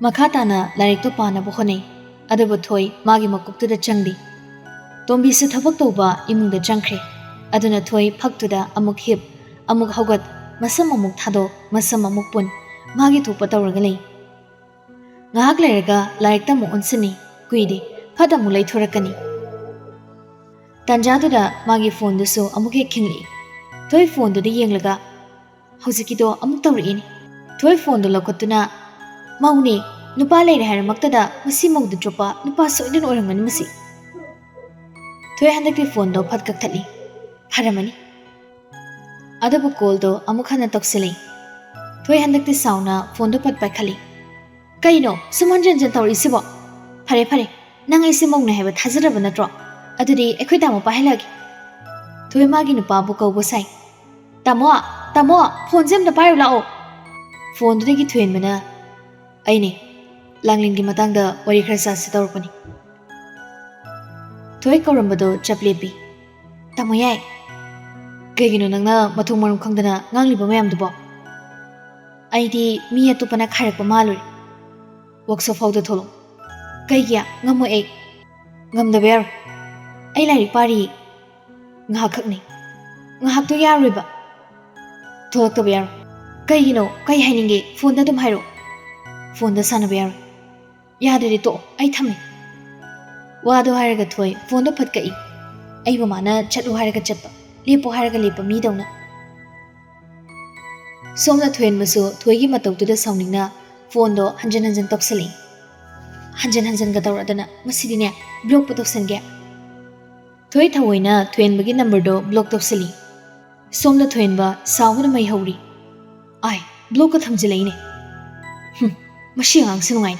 Makatana larik to pana bohone, adabu toy, magi makuk to the changdi. Don't be so tabak toba, imung the junkre. Aduna toy, pak to the amuk hip, amuk hogot, masam amuk tado, masam amuk pun, magi to patauragale. Ngahak lerga, larik tamu unsini, guidi, padamulay thurakani. Tanjado da magi phone the so amuke kingli. Toy phone to the yanglaga. Hausikido amuk tawrini. Toy phone the lokotuna. Mauni, nupa lay hair maktada, masi mog the dropa, nupa so in orangan masi. Toy handaki phone do padkatali. Haramani. Adabu call do amukana toxili. Toy handaki sauna, phone do pad by kali. Kaino, someone gentle is sibo. Pare pare, nang is simong na have a hazard of a drop. Adudi, equidamo pahelagi. Toy magi nupa buko bosai. Tamoa, phone zem the pile lao. Phone do the twin mana. Aini, Langlin di matang da wari krasa sitorpani. Toy korambado chaplepi. Tamoyai. Kagino nang na matung marum kangdana ngangli ba mayam dubo. Aidi miya to pana kharak pa maluri. Workshop how the tolo. Kaya ngamo egg. Ngam the bear. Ay lari pari. Ngahakak ni. Ngahak to yariba. Tolok the bear. Kagino, kay hiningi, phone da dum hiro. Phone the son of bear. Yadri to, I tame. Wado haraga toy, phone the patkai. Aibamana chatu haraga chapa, lipo haraga lipa me dona. Som the twin maso, twiggy mato to the sounding na, phone do, Hanjan toxili. Hanjan gataradana, Masidina, block pot of senge. Toy tawina, twin begin number do, block toxili. Som the twin ba, sound my hori. Ay, block at Hamzilane. Mashiang Sinwine.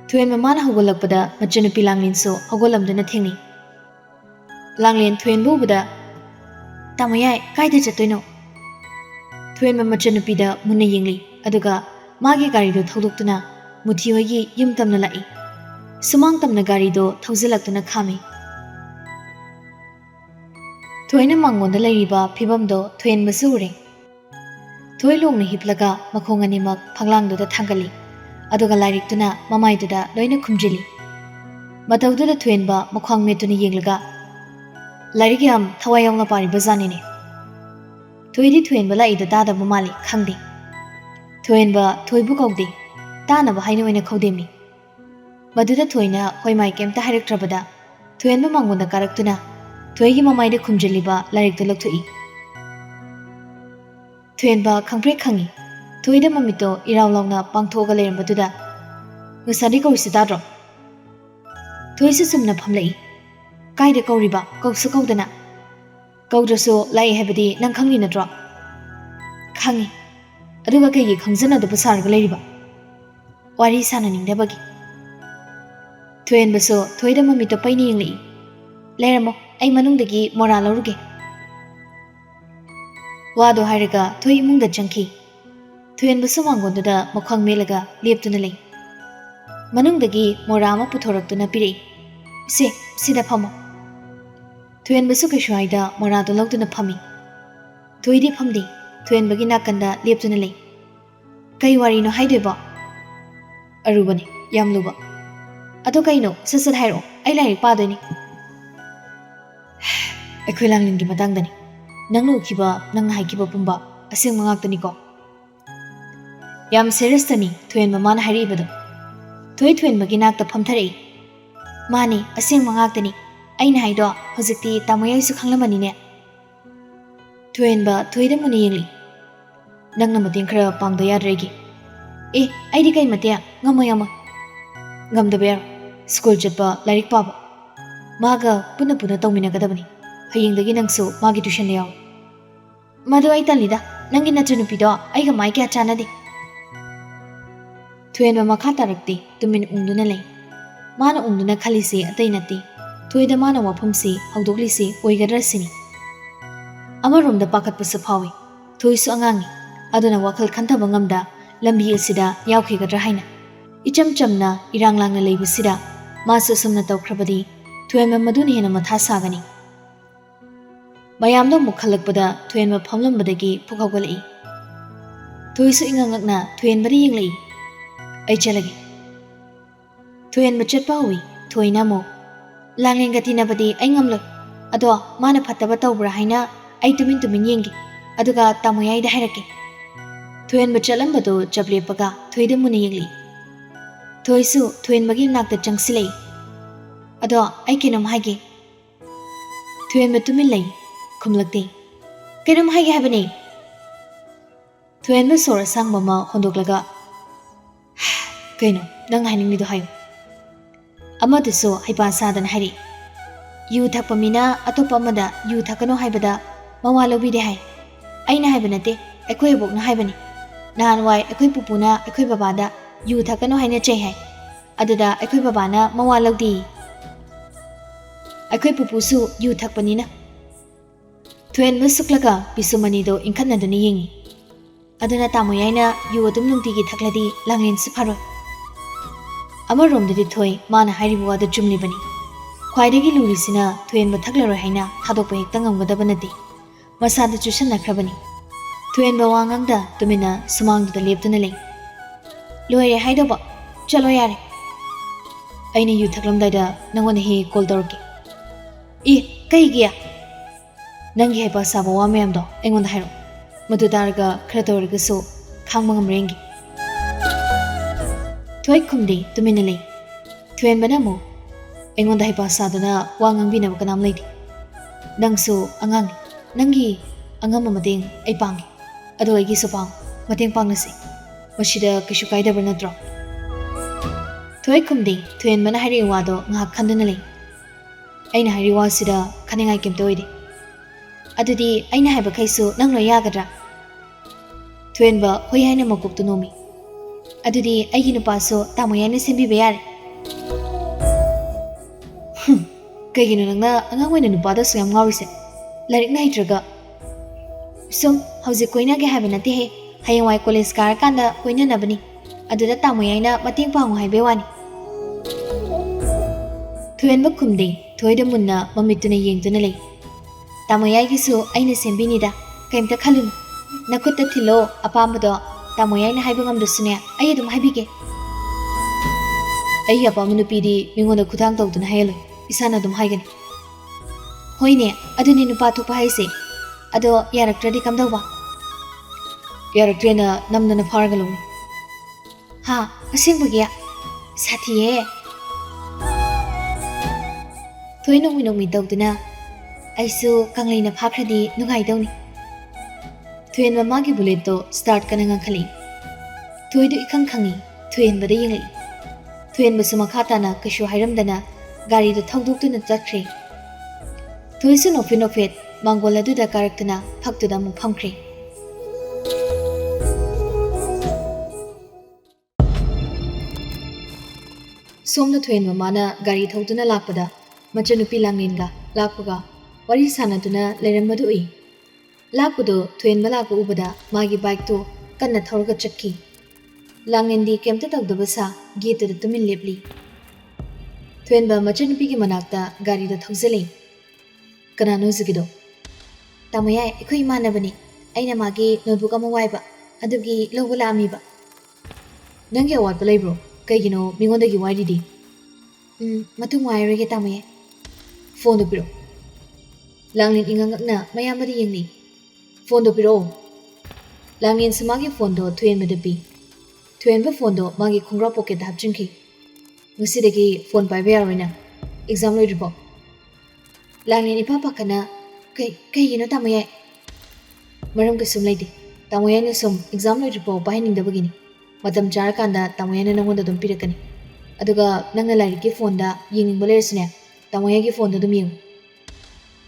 Twin Mamana Hogolakpada, Majanupi Langlin so, Hogolam the Nathini. Langlin twin Bubada Tamayai, Kaita Chatuino. Twin Mamachanupida, Muna Yingli, Aduga, Magi Garido Todutuna, Mutioyi, Yumtam Nalai. Sumangtam Nagarido, Tozilakuna Kami. Twin among on the Lariba, Pibamdo, Twin Missouri. Toy long ni hiplaga makhongani mak phanglang do da thangali aduga lairik tuna mamai do da loina khumjili matau do da thuen ba makhang me tuni yenglaga lairik yam thawayong na pari bazani ne toidi thuen ba lai da da mamali khangdi thuen ba thoibu kaudi ta na ba haina oina khaudemi madu da thoina hoi mai kem ta harik trabada thuen ba mangonda karak tuna thoigi mamai de khumjili ba lairik do lakthui Twin ba kangpre kangi. Toida mamito iraw long na pangthoga lerem batuda. Ngusadi ko isidadro. Toisa sumna phamlei. Kaida ko riba kausu kaudana. Kaudraso lai hebadi nang khangi na dro. Khangi. Aduga kay khangzana da basar ga leriba. Wari sana ning da bagi. Twin baso toida mamito paini ingli. Leramo ay manung dagi moral lauruge. Wado haraga toy mung da janki. Tuyen baso mangon da makhang melaga liep tuna lay. Manung dagi morama putorak tuna piri. Sida phamo. Tuyen baso kashwai da morado lag tuna phami. Toy di phamdi. Tuyen bagi nakanda liep tuna lay. Kay wari no haidoi ba. Arubani yamluba. Ato kay no sasad hairo ay lai pa doi ni. Akoy lang ning matang dani. Nang nukiba nang haikiba pumba asing mangak ko. Yam serious tani thuen mamana hari ibado. Toy thuen maginak ta phamthari. Mani asing mangak tani. Aina haido hojikti tamoyai su khanglamani ne. Thuen ba thoida muni yengli. Nang na mating khara pangda yadregi. Aidi kai matia ngamoyama. Ngamda ber school chatba lairik paba. Maga puna tawmina kadabani. Hayingdagi nangsu magi tuition yaw. Madu ay talida nangi nachanupido ay gamay kya chanadi. Tuyen makha tarakti tumin ungduna lay. Mana ungduna khalisi atay nati. Tuyda mana waphamsi hawdoklisi oigadrasini. Amarom pakat pasa phawi. Tuysu angangi aduna wakhal khantaba ngamda lambi asida yawkhigadra haina. Icham chamna iranglangna leibusida masu sumna tawkhrabadi tuyen maduni hena matha sagani. Mayamdo mukhalakpada thuen ma phamlambadagi phukawgalai. Thuisu ingangakna thuen bari yinglai. ai chalage thoyen machat pa hui thoina mo langlen ga tinabadi ai ngamlo ado mana phattaba tawbra haina ai tumin yengi aduga tamoyai da hairake thoyen machalam bado chable paga thoida muna yengli thoisu thoyen magi nakta changsilei ado ai kenom haige thoyen matumin lei khumlakte kenom haige habane thoyen ma sora sang mama hondoklaga kaino nang hainin do hayo amadu haipa sadan hari yu thakpa mina atopa amada yu thakano haibada mawa lobide hai aina haibanate aikoi bokna haibani nahanwai aikoi pupuna aikoi babada yu thakano haina chei hai aduda aikoi babana mawa lodi aikoi pupusu yu thakpanina thoyen musuklaga pisumani do inkhanadani yengi aduna tamoyaina yu adum nungtigi thakladi langin sifaro amaromdadi thoi mana hairibu wada chumlibani khwaidagi lurisina thoyen ba thaklaroi haina thadokpa hekta ngamgadaba nati masada chusannakrabani thoyen ba wangangda tumina sumangda leptuna lei loire haidoba chalo yare aina yu thaklamdaida nangona he call dorke e kai giya nangi haipa saba wa mayamdo engonda hairo madu darga khara dorga so khangma ngamrengi thoy khumdi tumina lei thoyen bana mo engonda haipa sadana wa ngangbina ba kanam leidi nangsu angang nangi angam mateng ai pangi ado ai gi so pang mateng pangnasi masida kishu kaidabra natro thoy khumdi thoyen bana hari wado nga khandana lei aina hari wa sida khaningai kem toide adudi aina haiba khaisu nanglo yagadra thoyen ba hoi haina makuk tu nomi adudi aigi nupa so tamoyane sembi be yare kaigino nangna angang waina nupa da so yam ngawrise larik na hitraga sum hauji koina ge haibana te he hayawai college kar kanda koina nabani aduda tamoyaina mating pangu haibe wani thoyen ba khumde thoida munna mamituna yengtuna lei tamoyai gi so aina sembini da kaimta khalun nakutta thilo apamado tamoyaina haiba ngamdusune ai adum haibige ai apamu nupidi mingonda khudang tawduna hayalo isana dum haigani hoine aduni nupa thupa haise ado yaraktradi kamdawba yaraktrena namnana fargalum ha asingbugiya sathiye thoino winong tawduna aisu kangleina phakradi nugai dawni thoyen mamagi bullet to start kananga khali thoidu ikang khangi thoyen bada yengai thoyen basuma khatana kashu hairamdana gari do thawduktuna chakre thoisu nofet mangol aduda karaktuna phaktuda mu phamkre somna thoyen mamana gari thawduna lakpada machanupi langlenga lakpaga wari sanaduna lerambadu ui lakpado thoyen malaka ubada magi bike to kanna thawraga chakki langendi kemta tawdaba sa gate da tumin lepli thoyen ba machanupi gi manakta gari da thawzale kanano zigido tamoyai ekhoi manabani aina magi notebook ama waiba adugi logula amiba nangi awat balai bro kaigino mingonda gi waidi matung wairege tamoyai phone do piro langin ingangakna mayamadi yengni phone do piro langin samagi phone do thoyen madapi thoyen ba phone do magi khungra pocket da hapchinki ngusidagi phone pai ba roina exam loi ribo langin ipa pakana kai gino tamoyai maram ka sum leidi tamoyai ne sum exam loi ribo pai ning da bagini matam jar kanda tamoyai ne nangonda dum pirakani aduga nangna lari ki phone da yinging bolersne tamoyai gi phone dum yeng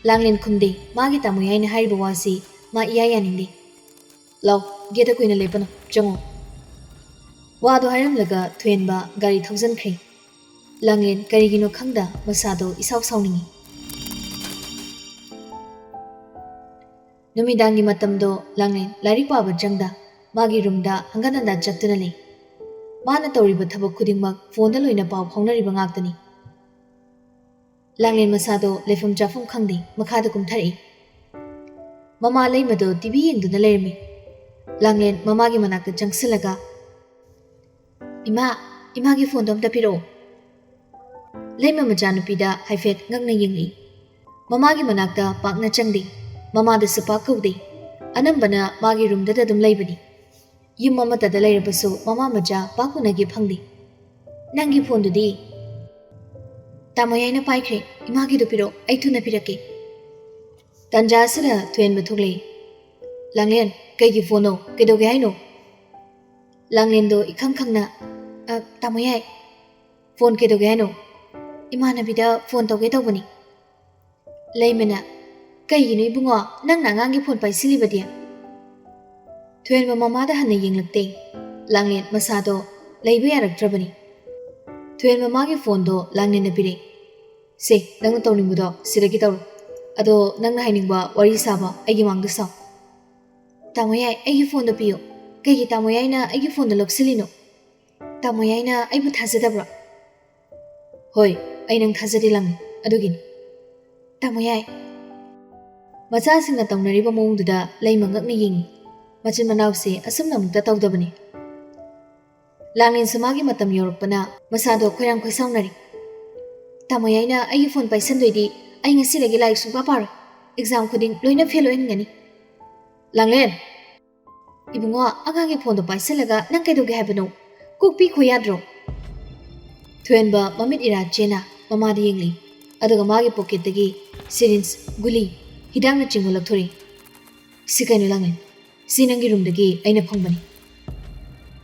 langlen khumde magi tamoyai ne hariba wasi ma iya yanindi law geta koina lepano chango wado haram laga thoyen ba gari thousand khri langlen karigino khangda masado isaw sawningi numidangi matamdo langlen lari pa ba jangda magi roomda hangananda chattuna le mana tawriba thabak khudingmak phone da loina paw phaunariba ngaktani langlen masado lefum chafum khangdi makhada kumthari mama leimado tv yengduna lermi langlen mama gi manakta changsilaga Imagi phone dom ta piro. Laima majanupida haifet ngakna yingli. Mamagi manakta pakna changdi. Mama da supa kaudi. Anambana magi room da dum laibani. Yum mama da lairabasu mama maja pakuna gi phangdi. Nangi phone du di. Tamoyaina paikre imagi du piro aithu na pirake. Tanja sira tuen bathugli. Langlen kaigi phone no kedoge haino. Langlen do ikhang khangna tamoyai phone kedoge haino. Imanabida phone toge tawbani. Laimana kaigino ibungo nangna ngangi phone pai silibadi. Tuen mama da hanna yinglakte. Langlen masado laiba yaraktrabani. Tuen mamagi phone do langlen na pire. Se nangna tawningudo sidagi tawru. Ado nangna hainingba wari saba aigi mangda saw. Tamoyai aigi phone do piyo. Kaigi tamoyai na aigi phone do loksilino. Tamoyai na aibu thazadabra. Hoi, ai nang thazadi lang adugini. Tamoyai. Macha singna tawnariba mawngduda laima ngakna yingi. Machin manaw se asumna mukta tawdabani. Langlen samagi matam yorokpana masado khoirang khoisawnari. Tamoyai na aigi phone pai sandoidi ai ngasi lagi like sungpa par. Exam khuding loina fail oingani. Langlen. Ibungo agangi phone do pai salaga nang kaidoge habano. Kokpi khoyadro. Tuenba mamit ira chena mama di yingli. Aduga magi pocket dagi syringe guli hidang na chingmo lakthori. Sikaino Langlen. Sinangi room dagi aina phongbani.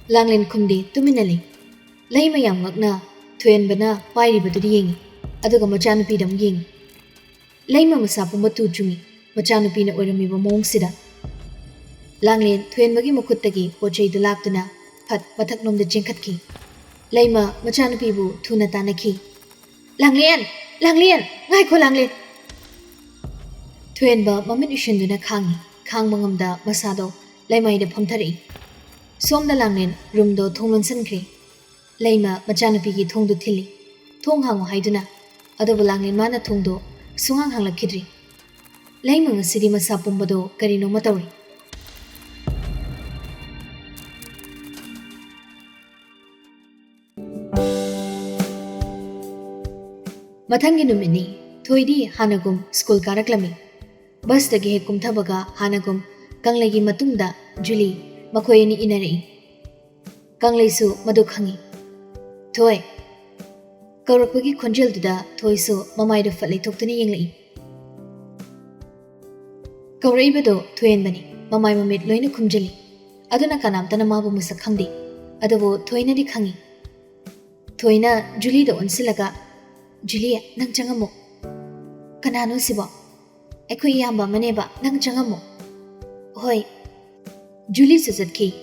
Langlen khumdi tuminali. Laima yam ngakna tuenbana pairiba dudi yingi. Aduga machanupi dam yingi. Laima masapu matu chungi. Machanupi na oiramiba mawngsida. Langlen tuenbagi mukhutagi pochai du laktuna phat mathak nomda jengkhatki. Laima machanupi bu thuna tanaki. Langlen! Langlen! Ngai ko Langlen! Tuenba mamit ushinduna khangi. Khang mangamda masado laima ida phamthari. Somda Langlen room do thonglon sankri. Laima machanupi gi thong du thili. Thong hango haiduna. Adobu Langlen mana thong do sungang hanglakidri. Laima ngasidi masa pumbado karino matawri. Mathangi numini thoidi hanagum school karaklami. Bus dagi he kumthabaga hanagum kanglegi matungda Julie makoyani inari. Kangleisu madu khangi. Thoi. Kaurakpagi khonjel duda thoisu mamaida fatlei thoktani yengli. Kauraibado thoyenbani mamai mamit loina khumjali. Aduna kanamtana mabu musak khangdi. Adabu thoina di khangi. Thoina Julie da onsilaga Julia nang changamo. Kanano sibo? Eko iyamba maneba nang changamo. Hoi. Julie suzatki.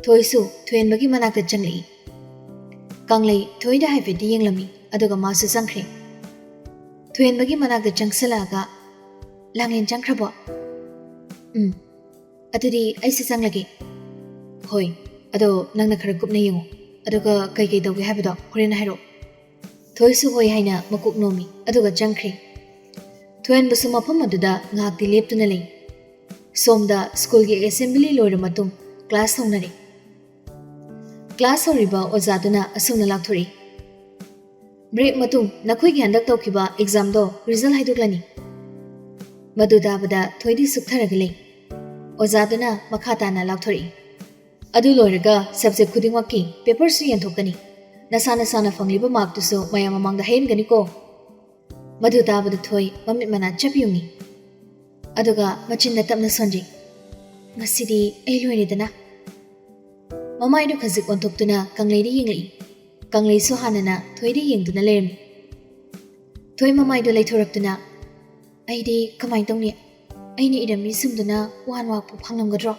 Thoisu thoyenbagi manakta changli. Kanglei thoida haifedi yenglami aduga masu sangkri. Thoyenbagi manakta changsalaga Langlen changkrabo. Adudi aisi sanglagi. Hoi. Ado nangna khara kupna yengo. Aduga kai kai tawge habado horena hairo. Thoisu hoi haina makuk nomi aduga changkri. Thoyen basu mafam aduda ngakti leptuna lei. Somda school gi assembly loira matung class hongnari. Class horiba ozaduna asumna lakthori. Break matung nakhoi gi handak tawkiba exam do result haidoklani. Maduda bada thoidi suktharaga lei. Ozaduna makhatana lakthori. Adu loiraga subject khudingwaki paper su yanthokani. Nasana sana fangliba mark to so maya mamang da hain ganiko. Madu tabada thoi mamit mana chapyungi. Aduga machinda tapna sonji. Ngasidi ailoini dana. Mama idu khazik ontoktuna kanglei yingli. Kanglei so hanana thoidi yingduna lermi. Thoi mama idu laithoraktuna. Aidi kamai tongni. Aini idami sumduna wan wak pu phanglamgadro.